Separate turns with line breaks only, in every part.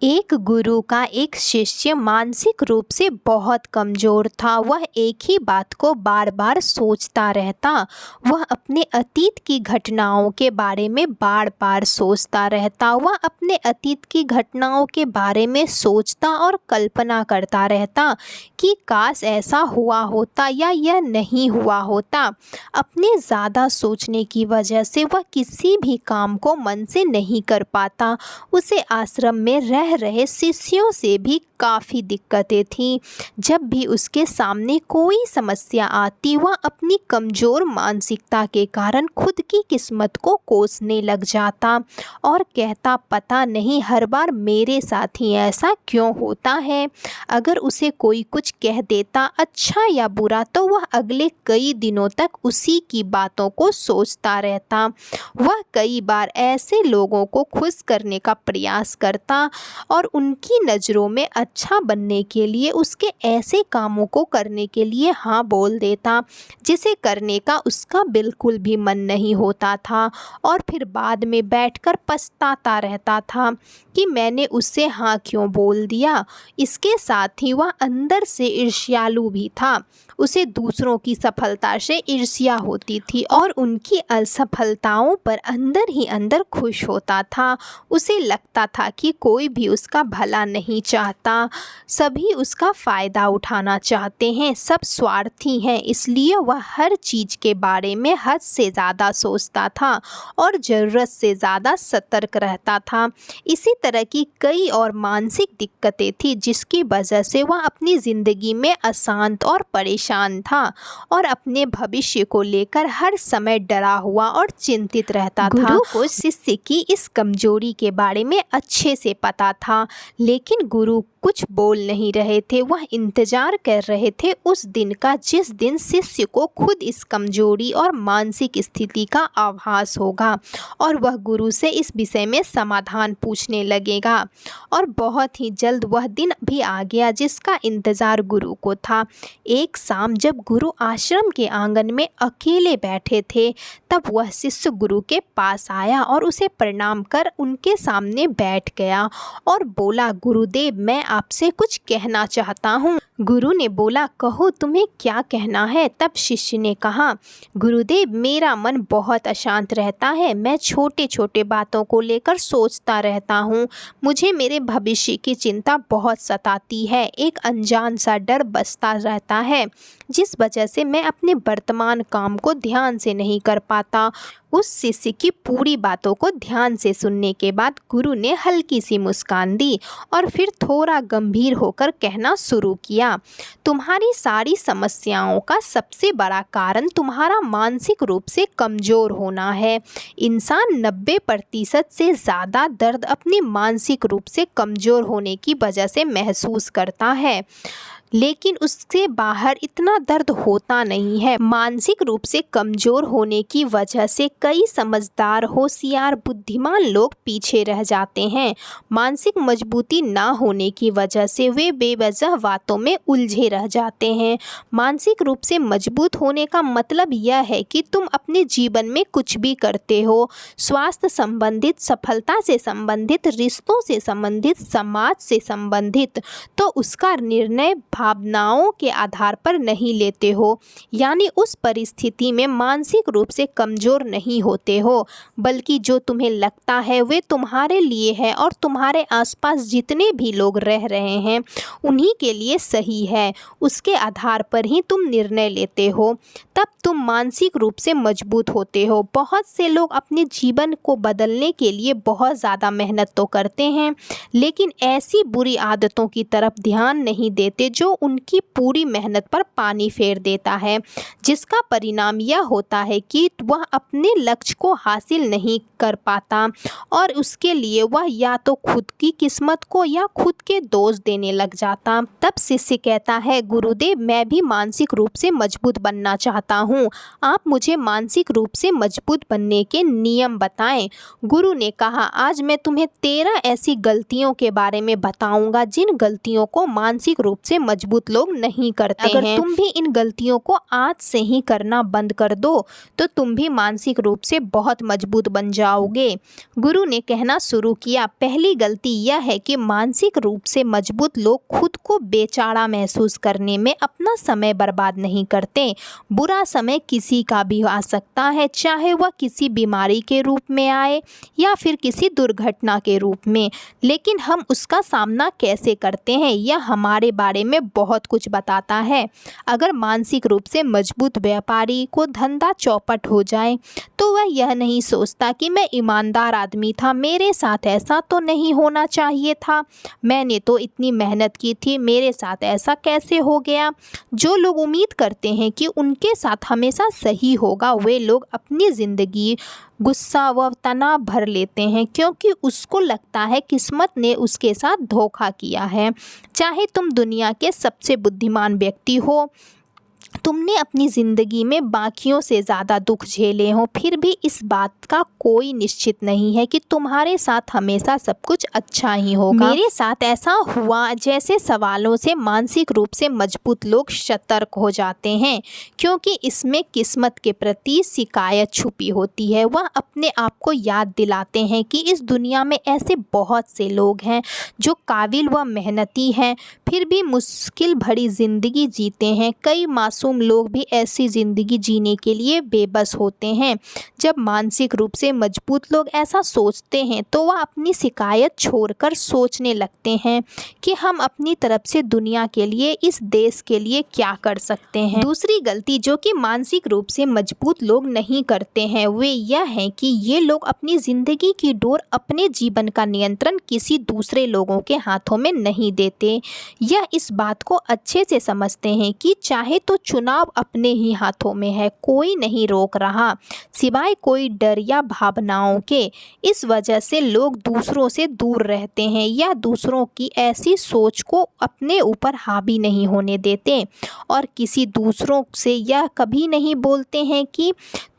एक गुरु का एक शिष्य मानसिक रूप से बहुत कमज़ोर था। वह एक ही बात को बार बार सोचता रहता। वह अपने अतीत की घटनाओं के बारे में बार बार सोचता रहता। वह अपने अतीत की घटनाओं के बारे में सोचता और कल्पना करता रहता कि काश ऐसा हुआ होता या यह नहीं हुआ होता। अपने ज़्यादा सोचने की वजह से वह किसी भी काम को मन से नहीं कर पाता। उसे आश्रम में रह रहे शिष्यों से भी काफ़ी दिक्कतें थीं। जब भी उसके सामने कोई समस्या आती, वह अपनी कमज़ोर मानसिकता के कारण खुद की किस्मत को कोसने लग जाता और कहता, पता नहीं हर बार मेरे साथ ही ऐसा क्यों होता है। अगर उसे कोई कुछ कह देता, अच्छा या बुरा, तो वह अगले कई दिनों तक उसी की बातों को सोचता रहता। वह कई बार ऐसे लोगों को खुश करने का प्रयास करता और उनकी नज़रों में अच्छा बनने के लिए उसके ऐसे कामों को करने के लिए हाँ बोल देता जिसे करने का उसका बिल्कुल भी मन नहीं होता था, और फिर बाद में बैठकर पछताता रहता था कि मैंने उससे हाँ क्यों बोल दिया। इसके साथ ही वह अंदर से ईर्ष्यालु भी था। उसे दूसरों की सफलता से ईर्ष्या होती थी और उनकी असफलताओं पर अंदर ही अंदर खुश होता था। उसे लगता था कि कोई भी उसका भला नहीं चाहता, सभी उसका फ़ायदा उठाना चाहते हैं, सब स्वार्थी हैं। इसलिए वह हर चीज़ के बारे में हद से ज़्यादा सोचता था और ज़रूरत से ज़्यादा सतर्क रहता था। इसी तरह की कई और मानसिक दिक्कतें थी जिसकी वजह से वह अपनी ज़िंदगी में अशांत और परेशान था और अपने भविष्य को लेकर हर समय डरा हुआ और चिंतित रहता था। गुरु को शिष्य की इस कमजोरी के बारे में अच्छे से पता था, लेकिन गुरु कुछ बोल नहीं रहे थे। वह इंतजार कर रहे थे उस दिन का जिस दिन शिष्य को खुद इस कमजोरी और मानसिक स्थिति का आभास होगा और वह गुरु से इस विषय में समाधान पूछने लगेगा। और बहुत ही जल्द वह दिन भी आ गया जिसका इंतजार गुरु को था। एक शाम जब गुरु आश्रम के आंगन में अकेले बैठे थे, तब वह शिष्य गुरु के पास आया और उसे प्रणाम कर उनके सामने बैठ गया और बोला, गुरुदेव, मैं आपसे कुछ कहना चाहता हूँ। गुरु ने बोला, कहो, तुम्हें क्या कहना है। तब शिष्य ने कहा, गुरुदेव, मेरा मन बहुत अशांत रहता है। मैं छोटे छोटे बातों को लेकर सोचता रहता हूँ। मुझे मेरे भविष्य की चिंता बहुत सताती है। एक अनजान सा डर बसता रहता है जिस वजह से मैं अपने वर्तमान काम को ध्यान से नहीं कर पाता। उस शिष्य की पूरी बातों को ध्यान से सुनने के बाद गुरु ने हल्की सी मुस्कान दी और फिर थोड़ा गंभीर होकर कहना शुरू किया, तुम्हारी सारी समस्याओं का सबसे बड़ा कारण तुम्हारा मानसिक रूप से कमज़ोर होना है। इंसान 90% से ज़्यादा दर्द अपनी मानसिक रूप से कमज़ोर होने की वजह से महसूस करता है, लेकिन उससे बाहर इतना दर्द होता नहीं है। मानसिक रूप से कमज़ोर होने की वजह से कई समझदार, होशियार, बुद्धिमान लोग पीछे रह जाते हैं। मानसिक मजबूती ना होने की वजह से वे बेवजह बातों में उलझे रह जाते हैं। मानसिक रूप से मजबूत होने का मतलब यह है कि तुम अपने जीवन में कुछ भी करते हो, स्वास्थ्य संबंधित, सफलता से संबंधित, रिश्तों से संबंधित, समाज से संबंधित, तो उसका निर्णय भावनाओं के आधार पर नहीं लेते हो। यानी उस परिस्थिति में मानसिक रूप से कमज़ोर नहीं होते हो, बल्कि जो तुम्हें लगता है वे तुम्हारे लिए है और तुम्हारे आसपास जितने भी लोग रह रहे हैं उन्हीं के लिए सही है, उसके आधार पर ही तुम निर्णय लेते हो। तब तुम मानसिक रूप से मजबूत होते हो। बहुत से लोग अपने जीवन को बदलने के लिए बहुत ज़्यादा मेहनत तो करते हैं, लेकिन ऐसी बुरी आदतों की तरफ ध्यान नहीं देते जो उनकी पूरी मेहनत पर पानी फेर देता है, जिसका परिणाम यह होता है कि वह अपने लक्ष्य को हासिल नहीं कर पाता और उसके लिए वह या तो खुद की किस्मत को या खुद के दोष देने लग जाता। तब शिष्य कहता है, गुरुदेव, मैं भी मानसिक रूप से मजबूत बनना चाहता हूँ। आप मुझे मानसिक रूप से मजबूत बनने के नियम बताएं। गुरु ने कहा, आज मैं तुम्हें 13 ऐसी गलतियों के बारे में बताऊंगा जिन गलतियों को मानसिक रूप से मजबूत मजबूत लोग नहीं करते हैं। अगर तुम भी इन गलतियों को आज से ही करना बंद कर दो तो तुम भी मानसिक रूप से बहुत मजबूत बन जाओगे। गुरु ने कहना शुरू किया, पहली गलती यह है कि मानसिक रूप से मजबूत लोग खुद को बेचारा महसूस करने में अपना समय बर्बाद नहीं करते। बुरा समय किसी का भी आ सकता है, चाहे वह किसी बीमारी के रूप में आए या फिर किसी दुर्घटना के रूप में, लेकिन हम उसका सामना कैसे करते हैं यह हमारे बारे में बहुत कुछ बताता है। अगर मानसिक रूप से मजबूत व्यापारी को धंधा चौपट हो जाए तो वह यह नहीं सोचता कि मैं ईमानदार आदमी था, मेरे साथ ऐसा तो नहीं होना चाहिए था, मैंने तो इतनी मेहनत की थी, मेरे साथ ऐसा कैसे हो गया। जो लोग उम्मीद करते हैं कि उनके साथ हमेशा सही होगा, वे लोग अपनी ज़िंदगी गुस्सा व तनाव भर लेते हैं, क्योंकि उसको लगता है किस्मत ने उसके साथ धोखा किया है। चाहे तुम दुनिया के सबसे बुद्धिमान व्यक्ति हो, तुमने अपनी ज़िंदगी में बाकियों से ज़्यादा दुख झेले हों, फिर भी इस बात का कोई निश्चित नहीं है कि तुम्हारे साथ हमेशा सब कुछ अच्छा ही होगा। मेरे साथ ऐसा हुआ जैसे सवालों से मानसिक रूप से मजबूत लोग सतर्क हो जाते हैं, क्योंकि इसमें किस्मत के प्रति शिकायत छुपी होती है। वह अपने आप को याद दिलाते हैं कि इस दुनिया में ऐसे बहुत से लोग हैं जो काबिल व मेहनती हैं, फिर भी मुश्किल भरी ज़िंदगी जीते हैं। कई मासूम लोग भी ऐसी ज़िंदगी जीने के लिए बेबस होते हैं। जब मानसिक रूप से मजबूत लोग ऐसा सोचते हैं तो वह अपनी शिकायत छोड़कर सोचने लगते हैं कि हम अपनी तरफ से दुनिया के लिए, इस देश के लिए क्या कर सकते हैं। दूसरी गलती जो कि मानसिक रूप से मजबूत लोग नहीं करते हैं वे यह है कि ये लोग अपनी ज़िंदगी की डोर, अपने जीवन का नियंत्रण किसी दूसरे लोगों के हाथों में नहीं देते। यह इस बात को अच्छे से समझते हैं कि चाहे तो चुनाव अपने ही हाथों में है, कोई नहीं रोक रहा सिवाय कोई डर या भावनाओं के। इस वजह से लोग दूसरों से दूर रहते हैं या दूसरों की ऐसी सोच को अपने ऊपर हावी नहीं होने देते, और किसी दूसरों से यह कभी नहीं बोलते हैं कि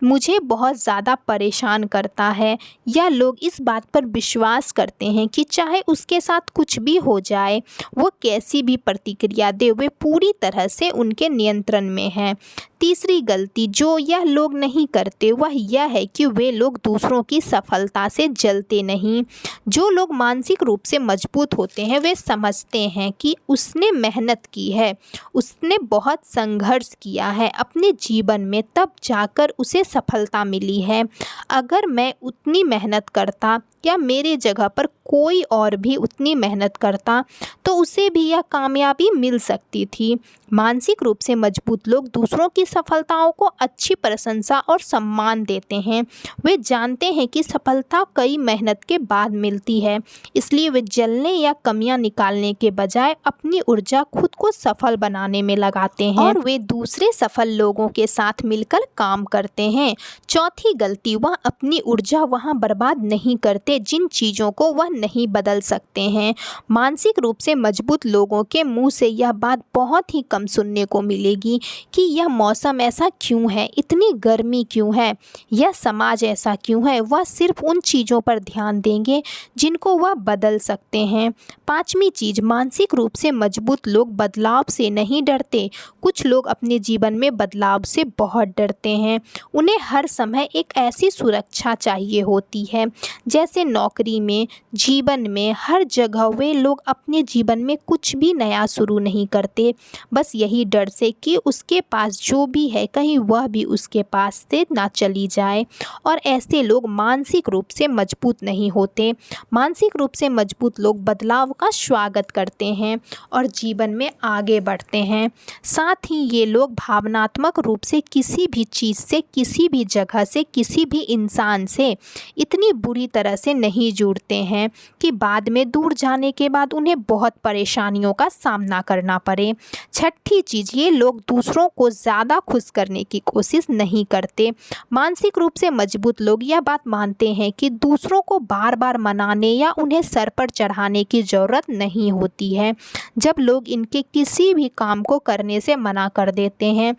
मुझे बहुत ज़्यादा परेशान करता है, या लोग इस बात पर विश्वास करते हैं कि चाहे उसके साथ कुछ भी हो जाए, वो कैसी भी प्रतिक्रिया दे, वे पूरी तरह से उनके नियंत्रण में है। तीसरी गलती जो यह लोग नहीं करते वह यह है कि वे लोग दूसरों की सफलता से जलते नहीं। जो लोग मानसिक रूप से मजबूत होते हैं वे समझते हैं कि उसने मेहनत की है, उसने बहुत संघर्ष किया है अपने जीवन में, तब जाकर उसे सफलता मिली है। अगर मैं उतनी मेहनत करता या मेरे जगह पर कोई और भी उतनी मेहनत करता तो उसे भी यह कामयाबी मिल सकती थी। मानसिक रूप से मजबूत लोग दूसरों की सफलताओं को अच्छी प्रशंसा और सम्मान देते हैं। वे जानते हैं कि सफलता कई मेहनत के बाद मिलती है, इसलिए वे जलने या कमियां निकालने के बजाय अपनी ऊर्जा खुद को सफल बनाने में लगाते हैं और वे दूसरे सफल लोगों के साथ मिलकर काम करते हैं। चौथी गलती, वह अपनी ऊर्जा वहां बर्बाद नहीं करते जिन चीज़ों को वह नहीं बदल सकते हैं। मानसिक रूप से मजबूत लोगों के मुंह से यह बात बहुत ही कम सुनने को मिलेगी कि यह मौसम ऐसा क्यों है, इतनी गर्मी क्यों है, यह समाज ऐसा क्यों है। वह सिर्फ उन चीज़ों पर ध्यान देंगे जिनको वह बदल सकते हैं। पांचवी चीज़, मानसिक रूप से मजबूत लोग बदलाव से नहीं डरते। कुछ लोग अपने जीवन में बदलाव से बहुत डरते हैं। उन्हें हर समय एक ऐसी सुरक्षा चाहिए होती है, जैसे नौकरी में, जीवन में, हर जगह वे लोग अपने जीवन में कुछ भी नया शुरू नहीं करते, बस यही डर से कि उसके पास जो भी है कहीं वह भी उसके पास से ना चली जाए। और ऐसे लोग मानसिक रूप से मजबूत नहीं होते। मानसिक रूप से मजबूत लोग बदलाव का स्वागत करते हैं और जीवन में आगे बढ़ते हैं। साथ ही ये लोग भावनात्मक रूप से किसी भी चीज़ से, किसी भी जगह से, किसी भी इंसान से इतनी बुरी तरह से नहीं जुड़ते हैं कि बाद में दूर जाने के बाद उन्हें बहुत परेशानियों का सामना करना पड़े। छठी चीज़, ये लोग दूसरों को ज़्यादा खुश करने की कोशिश नहीं करते। मानसिक रूप से मजबूत लोग यह बात मानते हैं कि दूसरों को बार बार मनाने या उन्हें सर पर चढ़ाने की ज़रूरत नहीं होती है। जब लोग इनके किसी भी काम को करने से मना कर देते हैं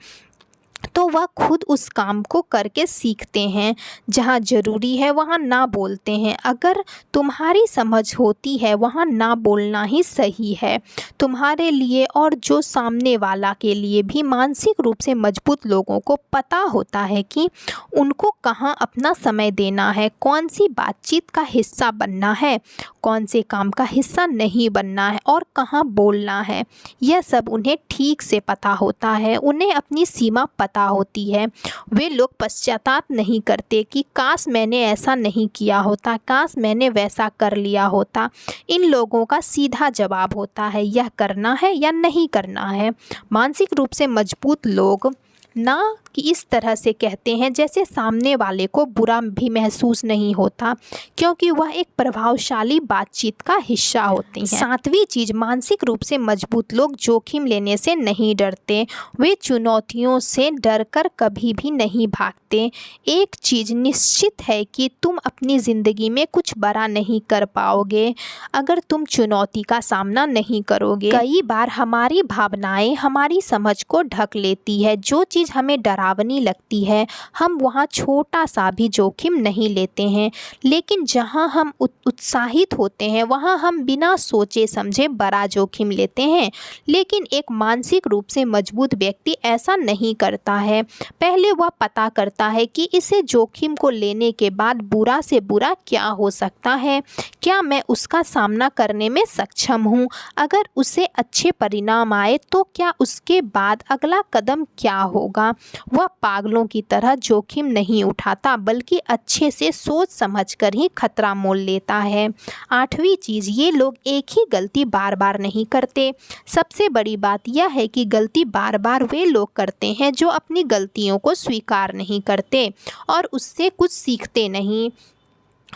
तो वह खुद उस काम को करके सीखते हैं। जहाँ ज़रूरी है वहाँ ना बोलते हैं। अगर तुम्हारी समझ होती है वहाँ ना बोलना ही सही है, तुम्हारे लिए और जो सामने वाला के लिए भी। मानसिक रूप से मजबूत लोगों को पता होता है कि उनको कहाँ अपना समय देना है, कौन सी बातचीत का हिस्सा बनना है, कौन से काम का हिस्सा नहीं बनना है और कहाँ बोलना है। यह सब उन्हें ठीक से पता होता है। उन्हें अपनी सीमा पता होती है। वे लोग पश्चाताप नहीं करते कि काश मैंने ऐसा नहीं किया होता, काश मैंने वैसा कर लिया होता। इन लोगों का सीधा जवाब होता है, यह करना है या नहीं करना है। मानसिक रूप से मजबूत लोग ना कि इस तरह से कहते हैं जैसे सामने वाले को बुरा भी महसूस नहीं होता, क्योंकि वह एक प्रभावशाली बातचीत का हिस्सा होती हैं। सातवीं चीज़, मानसिक रूप से मजबूत लोग जोखिम लेने से नहीं डरते। वे चुनौतियों से डरकर कभी भी नहीं भागते। एक चीज़ निश्चित है कि तुम अपनी ज़िंदगी में कुछ बड़ा नहीं कर पाओगे अगर तुम चुनौती का सामना नहीं करोगे। कई बार हमारी भावनाएं हमारी समझ को ढक लेती है। जो चीज़ हमें डरावनी लगती है हम वहाँ छोटा सा भी जोखिम नहीं लेते हैं, लेकिन जहाँ हम उत्साहित होते हैं वहाँ हम बिना सोचे समझे बड़ा जोखिम लेते हैं। लेकिन एक मानसिक रूप से मजबूत व्यक्ति ऐसा नहीं करता है। पहले वह पता करता है कि इसे जोखिम को लेने के बाद बुरा से बुरा क्या हो सकता है, क्या मैं उसका सामना करने में सक्षम हूँ। अगर उसे अच्छे परिणाम आए तो क्या उसके बाद अगला कदम क्या होगा। वह पागलों की तरह जोखिम नहीं उठाता, बल्कि अच्छे से सोच समझकर ही खतरा मोल लेता है। आठवीं चीज़, ये लोग एक ही गलती बार बार नहीं करते। सबसे बड़ी बात यह है कि गलती बार बार वे लोग करते हैं जो अपनी गलतियों को स्वीकार नहीं करते और उससे कुछ सीखते नहीं।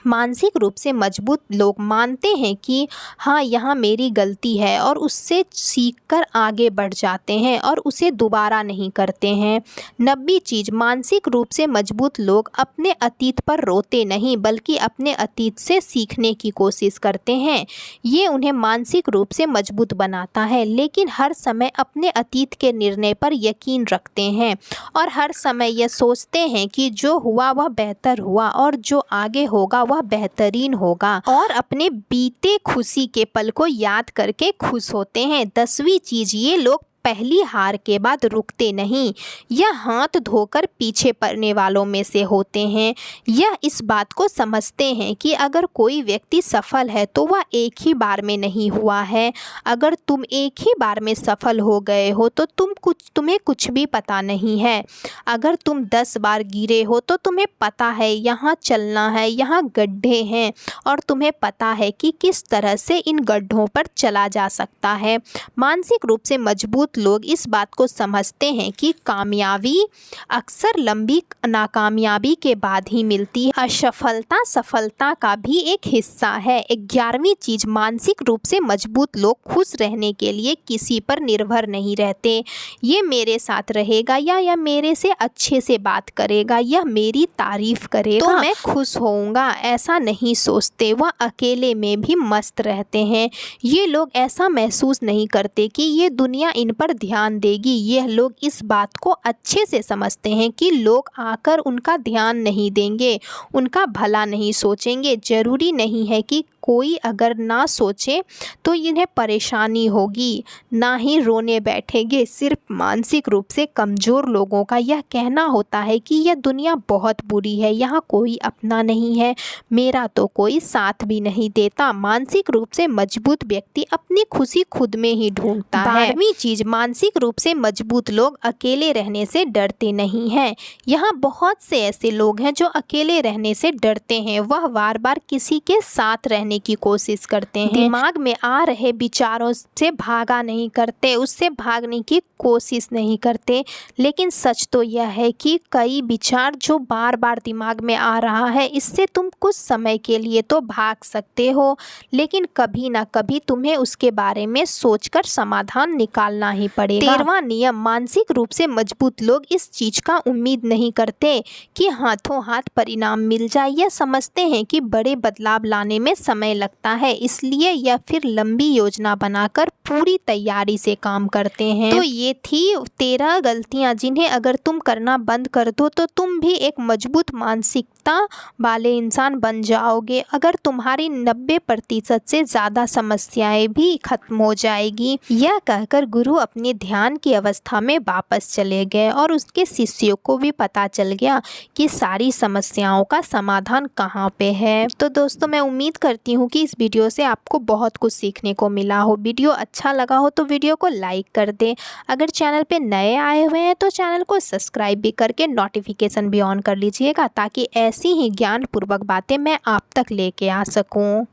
मानसिक रूप से मजबूत लोग मानते हैं कि हाँ, यहाँ मेरी गलती है और उससे सीखकर आगे बढ़ जाते हैं और उसे दोबारा नहीं करते हैं। 90 चीज़, मानसिक रूप से मजबूत लोग अपने अतीत पर रोते नहीं, बल्कि अपने अतीत से सीखने की कोशिश करते हैं। ये उन्हें मानसिक रूप से मजबूत बनाता है, लेकिन हर समय अपने अतीत के निर्णय पर यकीन रखते हैं और हर समय यह सोचते हैं कि जो हुआ वह बेहतर हुआ और जो आगे होगा वह बेहतरीन होगा और अपने बीते खुशी के पल को याद करके खुश होते हैं। 10वीं चीज़, ये लोग पहली हार के बाद रुकते नहीं। यह हाथ धोकर पीछे पड़ने वालों में से होते हैं। यह इस बात को समझते हैं कि अगर कोई व्यक्ति सफल है तो वह एक ही बार में नहीं हुआ है। अगर तुम एक ही बार में सफल हो गए हो तो तुम्हें कुछ भी पता नहीं है। अगर तुम 10 बार गिरे हो तो तुम्हें पता है यहाँ चलना है, यहाँ गड्ढे हैं और तुम्हें पता है कि किस तरह से इन गड्ढों पर चला जा सकता है। मानसिक रूप से मजबूत लोग इस बात को समझते हैं कि कामयाबी अक्सर लंबी नाकामयाबी के बाद ही मिलती है। असफलता सफलता का भी एक हिस्सा है। 11वीं चीज़, मानसिक रूप से मजबूत लोग खुश रहने के लिए किसी पर निर्भर नहीं रहते। ये मेरे साथ रहेगा या यह मेरे से अच्छे से बात करेगा, यह मेरी तारीफ करेगा तो मैं खुश होऊंगा, ऐसा नहीं सोचते। वह अकेले में भी मस्त रहते हैं। ये लोग ऐसा महसूस नहीं करते कि ये दुनिया इन पर ध्यान देगी। यह लोग इस बात को अच्छे से समझते हैं कि लोग आकर उनका ध्यान नहीं देंगे, उनका भला नहीं सोचेंगे। जरूरी नहीं है कि कोई अगर ना सोचे तो इन्हें परेशानी होगी, ना ही रोने बैठेंगे। सिर्फ मानसिक रूप से कमज़ोर लोगों का यह कहना होता है कि यह दुनिया बहुत बुरी है, यहाँ कोई अपना नहीं है, मेरा तो कोई साथ भी नहीं देता। मानसिक रूप से मजबूत व्यक्ति अपनी खुशी खुद में ही ढूंढता है। 12वीं चीज़, मानसिक रूप से मजबूत लोग अकेले रहने से डरते नहीं हैं। यहाँ बहुत से ऐसे लोग हैं जो अकेले रहने से डरते हैं। वह बार बार किसी के साथ रहने की कोशिश करते हैं। दिमाग में आ रहे विचारों से भागा नहीं करते, उससे भागने की कोशिश नहीं करते। लेकिन सच तो यह है कि कई विचार जो बार बार दिमाग में आ रहा है, इससे तुम कुछ समय के लिए तो भाग सकते हो, लेकिन कभी ना कभी तुम्हें उसके बारे में सोचकर समाधान निकालना ही पड़ेगा। 13वां नियम, मानसिक रूप से मजबूत लोग इस चीज का उम्मीद नहीं करते कि हाथों हाथ परिणाम मिल जाए। यह समझते हैं कि बड़े बदलाव लाने में समय समय लगता है, इसलिए या फिर लंबी योजना बनाकर पूरी तैयारी से काम करते हैं। तो ये थी 13 गलतियां जिन्हें अगर तुम करना बंद कर दो तो तुम भी एक मजबूत मानसिकता वाले इंसान बन जाओगे। अगर तुम्हारी 90% से ज़्यादा समस्याएं भी खत्म हो जाएगी। यह कहकर गुरु अपने ध्यान की अवस्था में वापस चले गए और उसके शिष्यों को भी पता चल गया कि सारी समस्याओं का समाधान कहाँ पे है। तो दोस्तों, मैं उम्मीद करती हूँ कि इस वीडियो से आपको बहुत कुछ सीखने को मिला हो। वीडियो अच्छा लगा हो तो वीडियो को लाइक कर दें। अगर चैनल पे नए आए हुए हैं तो चैनल को सब्सक्राइब भी करके नोटिफिकेशन भी ऑन कर लीजिएगा, ताकि ऐसी ही ज्ञानपूर्वक बातें मैं आप तक लेके आ सकूँ।